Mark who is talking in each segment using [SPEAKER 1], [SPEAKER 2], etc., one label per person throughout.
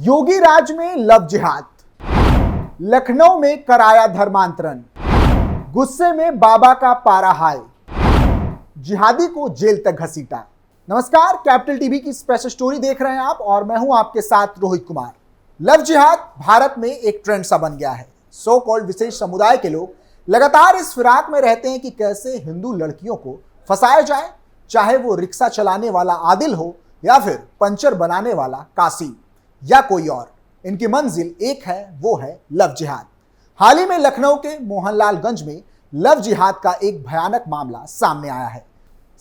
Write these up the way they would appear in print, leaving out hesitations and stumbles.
[SPEAKER 1] योगी राज में लव जिहाद, लखनऊ में कराया धर्मांतरण, गुस्से में बाबा का पारा हाय, जिहादी को जेल तक घसीटा। नमस्कार, कैपिटल टीवी की स्पेशल स्टोरी देख रहे हैं आप और मैं हूं आपके साथ रोहित कुमार। लव जिहाद भारत में एक ट्रेंड सा बन गया है। सो कॉल्ड विशेष समुदाय के लोग लगातार इस फिराक में रहते हैं कि कैसे हिंदू लड़कियों को फंसाया जाए, चाहे वो रिक्शा चलाने वाला आदिल हो या फिर पंचर बनाने वाला कासिम या कोई और। इनकी मंजिल एक है, वो है लव जिहाद। हाल ही में लखनऊ के मोहनलालगंज में लव जिहाद का एक भयानक मामला सामने आया है।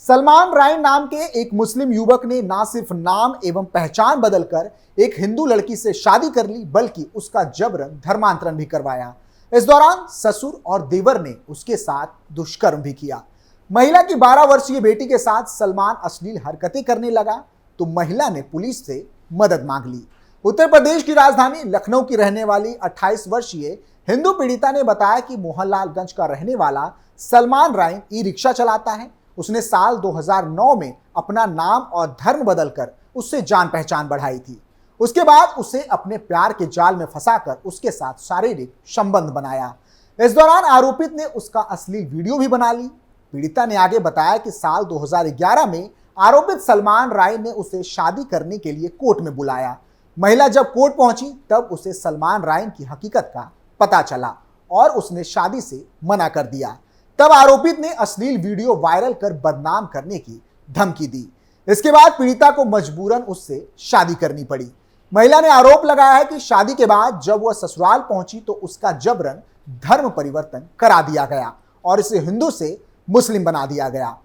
[SPEAKER 1] सलमान राइन नाम के एक मुस्लिम युवक ने ना सिर्फ नाम एवं पहचान बदलकर एक हिंदू लड़की से शादी कर ली, बल्कि उसका जबरन धर्मांतरण भी करवाया। इस दौरान ससुर और देवर ने उसके साथ दुष्कर्म भी किया। महिला की 12 वर्षीय बेटी के साथ सलमान अश्लील हरकतें करने लगा तो महिला ने पुलिस से मदद मांग ली। उत्तर प्रदेश की राजधानी लखनऊ की रहने वाली 28 वर्षीय हिंदू पीड़िता ने बताया कि मोहनलालगंज का रहने वाला सलमान राइन ई रिक्शा चलाता है। उसने साल 2009 में अपना नाम और धर्म बदलकर उससे जान पहचान बढ़ाई थी। उसके बाद उसे अपने प्यार के जाल में फंसाकर उसके साथ शारीरिक संबंध बनाया। इस दौरान आरोपित ने उसका अश्लील वीडियो भी बना ली। पीड़िता ने आगे बताया कि साल 2011 में आरोपित सलमान राइन ने उसे शादी करने के लिए कोर्ट में बुलाया। महिला जब कोर्ट पहुंची तब उसे सलमान राइन की हकीकत का पता चला और उसने शादी से मना कर दिया। तब आरोपित ने अश्लील वीडियो वायरल कर बदनाम करने की धमकी दी। इसके बाद पीड़िता को मजबूरन उससे शादी करनी पड़ी। महिला ने आरोप लगाया है कि शादी के बाद जब वह ससुराल पहुंची तो उसका जबरन धर्म परिवर्तन करा दिया गया और इसे हिंदू से मुस्लिम बना दिया गया।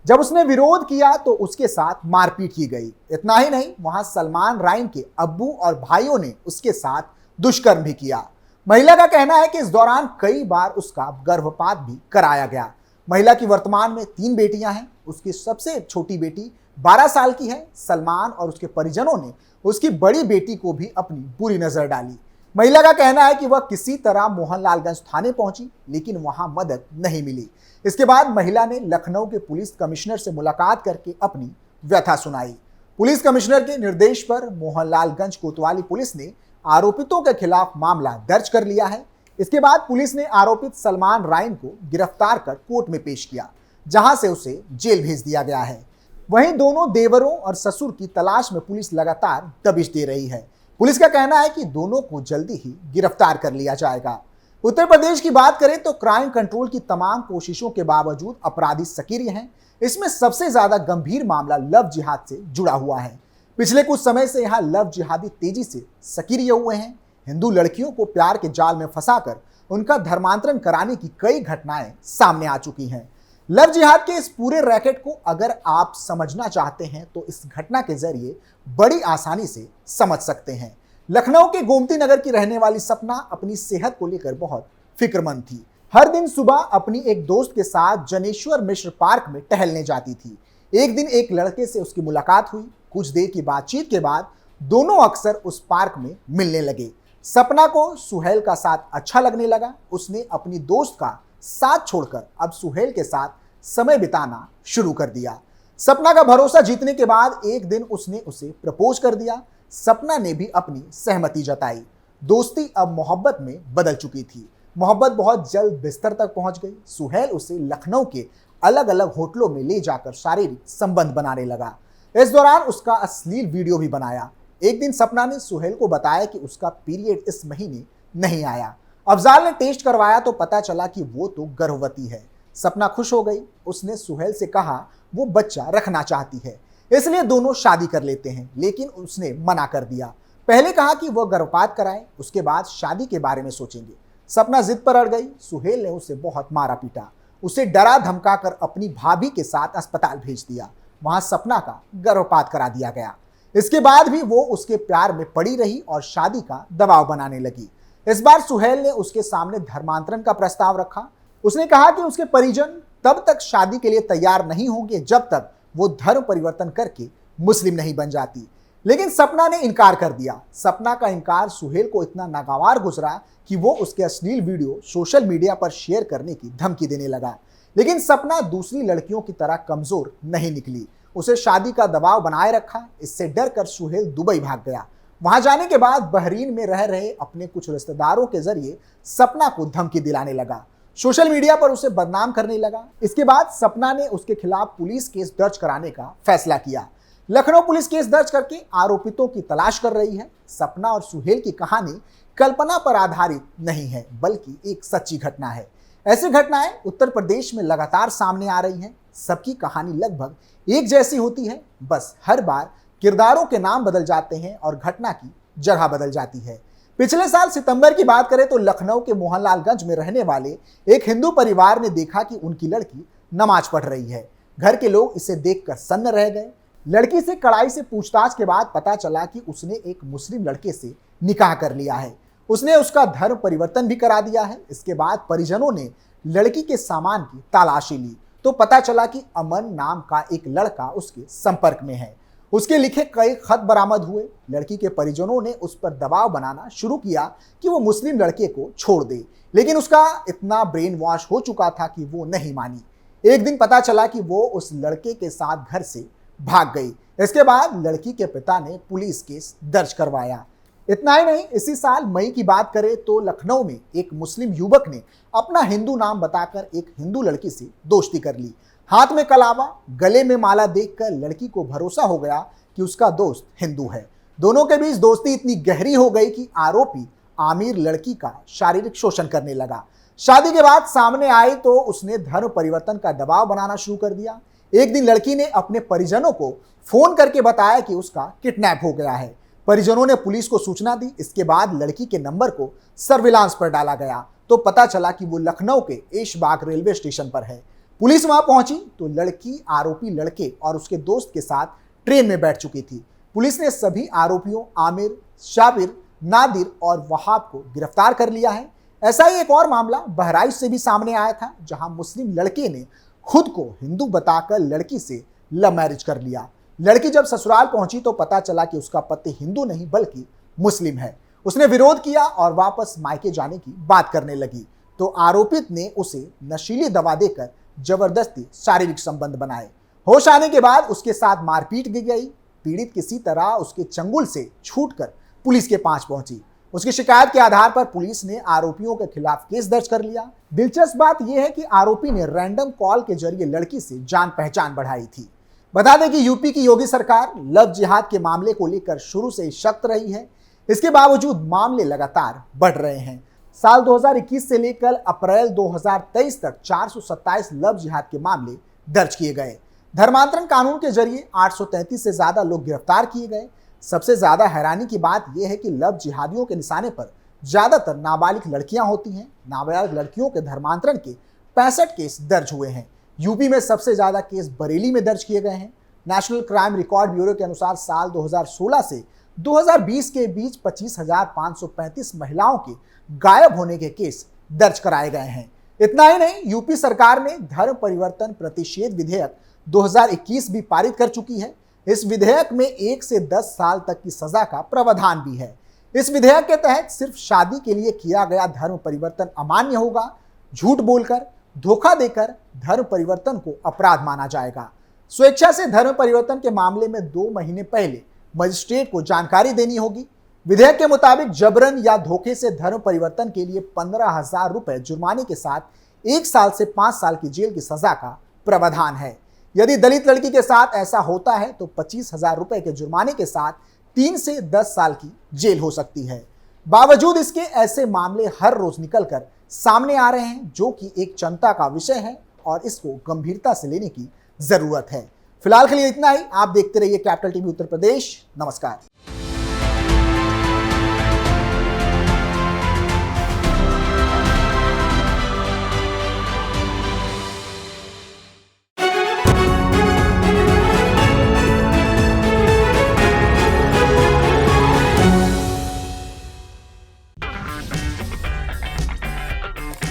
[SPEAKER 1] जब उसने विरोध किया तो उसके साथ मारपीट की गई। इतना ही नहीं, वहां सलमान राइन के अब्बू और भाइयों ने उसके साथ दुष्कर्म भी किया। महिला का कहना है कि इस दौरान कई बार उसका गर्भपात भी कराया गया। महिला की वर्तमान में 3 बेटियां हैं। उसकी सबसे छोटी बेटी 12 साल की है। सलमान और उसके परिजनों ने उसकी बड़ी बेटी को भी अपनी बुरी नजर डाली। महिला का कहना है कि वह किसी तरह मोहनलालगंज थाने पहुंची, लेकिन वहां मदद नहीं मिली। इसके बाद महिला ने लखनऊ के पुलिस कमिश्नर से मुलाकात करके अपनी व्यथा सुनाई। पुलिस कमिश्नर के निर्देश पर मोहनलालगंज कोतवाली पुलिस ने आरोपितों के खिलाफ मामला दर्ज कर लिया है। इसके बाद पुलिस ने आरोपित सलमान राइन को गिरफ्तार कर कोर्ट में पेश किया, जहां से उसे जेल भेज दिया गया है। वहीं दोनों देवरों और ससुर की तलाश में पुलिस लगातार दबिश दे रही है। पुलिस का कहना है कि दोनों को जल्दी ही गिरफ्तार कर लिया जाएगा। उत्तर प्रदेश की बात करें तो क्राइम कंट्रोल की तमाम कोशिशों के बावजूद अपराधी सक्रिय हैं। इसमें सबसे ज्यादा गंभीर मामला लव जिहाद से जुड़ा हुआ है। पिछले कुछ समय से यहाँ लव जिहादी तेजी से सक्रिय हुए हैं। हिंदू लड़कियों को प्यार के जाल में फंसाकर उनका धर्मांतरण कराने की कई घटनाएं सामने आ चुकी हैं। लव जिहाद के इस पूरे रैकेट को अगर आप समझना चाहते हैं तो इस घटना के जरिए बड़ी आसानी से समझ सकते हैं। लखनऊ के गोमती नगर की रहने वाली सपना अपनी सेहत को लेकर बहुत फिक्रमंद थी। हर दिन सुबह अपनी एक दोस्त के साथ जनेश्वर मिश्र पार्क में टहलने जाती थी। एक दिन एक लड़के से उसकी मुलाकात हुई। कुछ देर की बातचीत के बाद दोनों अक्सर उस पार्क में मिलने लगे। सपना को सुहेल का साथ अच्छा लगने लगा। उसने अपनी दोस्त का साथ छोड़कर अब सुहेल के साथ समय बिताना शुरू कर दिया। सपना का भरोसा जीतने के बाद एक दिन उसने उसे प्रपोज कर दिया। सपना ने भी अपनी सहमति जताई। दोस्ती अब मोहब्बत में बदल चुकी थी। मोहब्बत बहुत जल्द बिस्तर तक पहुंच गई। सुहेल उसे लखनऊ के अलग अलग होटलों में ले जाकर शारीरिक संबंध बनाने लगा। इस दौरान उसका अश्लील वीडियो भी बनाया। एक दिन सपना ने सुहेल को बताया कि उसका पीरियड इस महीने नहीं आया। अफजाल ने टेस्ट करवाया तो पता चला कि वो तो गर्भवती है। सपना खुश हो गई। उसने सुहेल से कहा वो बच्चा रखना चाहती है, इसलिए दोनों शादी कर लेते हैं, लेकिन उसने मना कर दिया। पहले कहा कि वह गर्भपात कराए, उसके बाद शादी के बारे में सोचेंगे। सपना जिद पर अड़ गई। सुहेल ने उसे बहुत मारा पीटा। उसे डरा धमका कर अपनी भाभी के साथ अस्पताल भेज दिया। वहां सपना का गर्भपात करा दिया गया। इसके बाद भी वो उसके प्यार में पड़ी रही और शादी का दबाव बनाने लगी। इस बार सुहेल ने उसके सामने धर्मांतरण का प्रस्ताव रखा। उसने कहा कि उसके परिजन तब तक शादी के लिए तैयार नहीं होंगे जब तक वो धर्म परिवर्तन करके मुस्लिम नहीं बन जाती, लेकिन सपना ने इनकार कर दिया। सपना का इनकार सुहेल को इतना नागवार गुजरा कि वो उसके अश्लील वीडियो सोशल मीडिया पर शेयर करने की धमकी देने लगा। लेकिन सपना दूसरी लड़कियों की तरह कमजोर नहीं निकली। उसे शादी का दबाव बनाए रखा। इससे डर कर सुहेल दुबई भाग गया। वहां जाने के बाद बहरीन में रह रहे अपने कुछ रिश्तेदारों के जरिए सपना को धमकी दिलाने लगा, सोशल मीडिया पर उसे बदनाम करने लगा। इसके बाद सपना ने उसके खिलाफ पुलिस केस दर्ज कराने का फैसला किया। लखनऊ पुलिस केस दर्ज करके आरोपितों की तलाश कर रही है। सपना और सुहेल की कहानी कल्पना पर आधारित नहीं है, बल्कि एक सच्ची घटना है। ऐसी घटनाएं उत्तर प्रदेश में लगातार सामने आ रही हैं। सबकी कहानी लगभग एक जैसी होती है, बस हर बार किरदारों के नाम बदल जाते हैं और घटना की जगह बदल जाती है। पिछले साल सितंबर की बात करें तो लखनऊ के मोहनलालगंज में रहने वाले एक हिंदू परिवार ने देखा कि उनकी लड़की नमाज पढ़ रही है। घर के लोग इसे देखकर सन्न रह गए। लड़की से कड़ाई से पूछताछ के बाद पता चला कि उसने एक मुस्लिम लड़के से निकाह कर लिया है। उसने उसका धर्म परिवर्तन भी करा दिया है। इसके बाद परिजनों ने लड़की के सामान की तलाशी ली तो पता चला कि अमन नाम का एक लड़का उसके संपर्क में है। उसके लिखे कई खत बरामद हुए। लड़की के परिजनों ने उस पर दबाव बनाना शुरू किया कि वो मुस्लिम लड़के को छोड़ दे, लेकिन उसका इतना ब्रेन वॉश हो चुका था कि वो नहीं मानी। एक दिन पता चला कि वो उस लड़के के साथ घर से भाग गई। इसके बाद लड़की के पिता ने पुलिस केस दर्ज करवाया। इतना ही नहीं, इसी साल मई की बात करें तो लखनऊ में एक मुस्लिम युवक ने अपना हिंदू नाम बताकर एक हिंदू लड़की से दोस्ती कर ली। हाथ में कलावा, गले में माला देखकर लड़की को भरोसा हो गया कि उसका दोस्त हिंदू है। दोनों के बीच दोस्ती इतनी गहरी हो गई कि आरोपी आमिर लड़की का शारीरिक शोषण करने लगा। शादी के बाद सामने आई तो उसने धर्म परिवर्तन का दबाव बनाना शुरू कर दिया। एक दिन लड़की ने अपने परिजनों को फोन करके बताया कि उसका किडनैप हो गया है। परिजनों ने पुलिस को सूचना दी। इसके बाद लड़की के नंबर को सर्विलांस पर डाला गया तो पता चला कि वो लखनऊ के ऐशबाग रेलवे स्टेशन पर है। पुलिस वहां पहुंची तो लड़की आरोपी लड़के और उसके दोस्त के साथ ट्रेन में बैठ चुकी थी। पुलिस ने सभी आरोपियों आमिर, शाबिर, नादिर और वहाब को गिरफ्तार कर लिया है। ऐसा ही एक और मामला बहराइच से भी सामने आया था, जहां मुस्लिम लड़के ने खुद को हिंदू बताकर लड़की से लव मैरिज कर लिया। लड़की जब ससुराल पहुंची तो पता चला कि उसका पति हिंदू नहीं बल्कि मुस्लिम है। उसने विरोध किया और वापस मायके जाने की बात करने लगी तो आरोपित ने उसे नशीली दवा देकर जबरदस्ती शारीरिक संबंध बनाए। होश आने के बाद उसके साथ मारपीट की गई। पीड़ित किसी तरह उसके चंगुल से छूटकर पुलिस के पास पहुंची। उसकी शिकायत के आधार पर पुलिस ने आरोपियों के खिलाफ केस दर्ज कर लिया। दिलचस्प बात यह है कि आरोपी ने रैंडम कॉल के जरिए लड़की से जान पहचान बढ़ाई थी। बता दें कि यूपी की योगी सरकार लव जिहाद के मामले को लेकर शुरू से ही सख्त रही है। इसके बावजूद मामले लगातार बढ़ रहे हैं। साल 2021 से लेकर अप्रैल 2023 तक 427 लव जिहाद के मामले दर्ज किए गए। धर्मांतरण कानून के जरिए 833 से ज्यादा लोग गिरफ्तार किए गए। सबसे ज्यादा हैरानी की बात यह है कि लव जिहादियों के निशाने पर ज्यादातर नाबालिग लड़कियां होती हैं। नाबालिग लड़कियों के धर्मांतरण के 65 केस दर्ज हुए हैं। यूपी में सबसे ज्यादा केस बरेली में दर्ज किए गए हैं। नेशनल क्राइम रिकॉर्ड ब्यूरो के अनुसार साल 2016 से 2020 के बीच 25,535 महिलाओं के गायब होने के केस दर्ज कराए गए हैं। इतना ही नहीं, यूपी सरकार ने धर्म परिवर्तन प्रतिषेध विधेयक 2021 भी पारित कर चुकी है। इस विधेयक में 1 से 10 साल तक की सजा का प्रावधान भी है। इस विधेयक के तहत सिर्फ शादी के लिए किया गया धर्म परिवर्तन अमान्य होगा। झूठ बोलकर, धोखा देकर धर्म परिवर्तन को अपराध माना जाएगा। स्वेच्छा से धर्म परिवर्तन के मामले में 2 महीने पहले मजिस्ट्रेट को जानकारी देनी होगी। विधेयक के मुताबिक जबरन या धोखे से धर्म परिवर्तन के लिए 15,000 रुपए जुर्माने के साथ 1 साल से 5 साल की जेल की सजा का प्रावधान है। यदि दलित लड़की के साथ ऐसा होता है तो 25,000 रुपए के जुर्माने के साथ 3 से 10 साल की जेल हो सकती है। बावजूद इसके ऐसे मामले हर रोज निकलकर सामने आ रहे हैं, जो कि एक चिंता का विषय है और इसको गंभीरता से लेने की जरूरत है। फिलहाल के लिए इतना ही। आप देखते रहिए कैपिटल टीवी उत्तर प्रदेश। नमस्कार।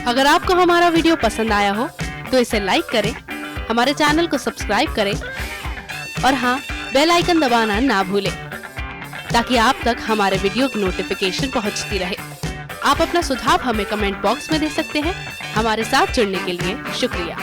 [SPEAKER 2] अगर आपको हमारा वीडियो पसंद आया हो तो इसे लाइक करें, हमारे चैनल को सब्सक्राइब करें और हाँ, बेल आइकन दबाना ना भूलें ताकि आप तक हमारे वीडियो की नोटिफिकेशन पहुंचती रहे। आप अपना सुझाव हमें कमेंट बॉक्स में दे सकते हैं। हमारे साथ जुड़ने के लिए शुक्रिया।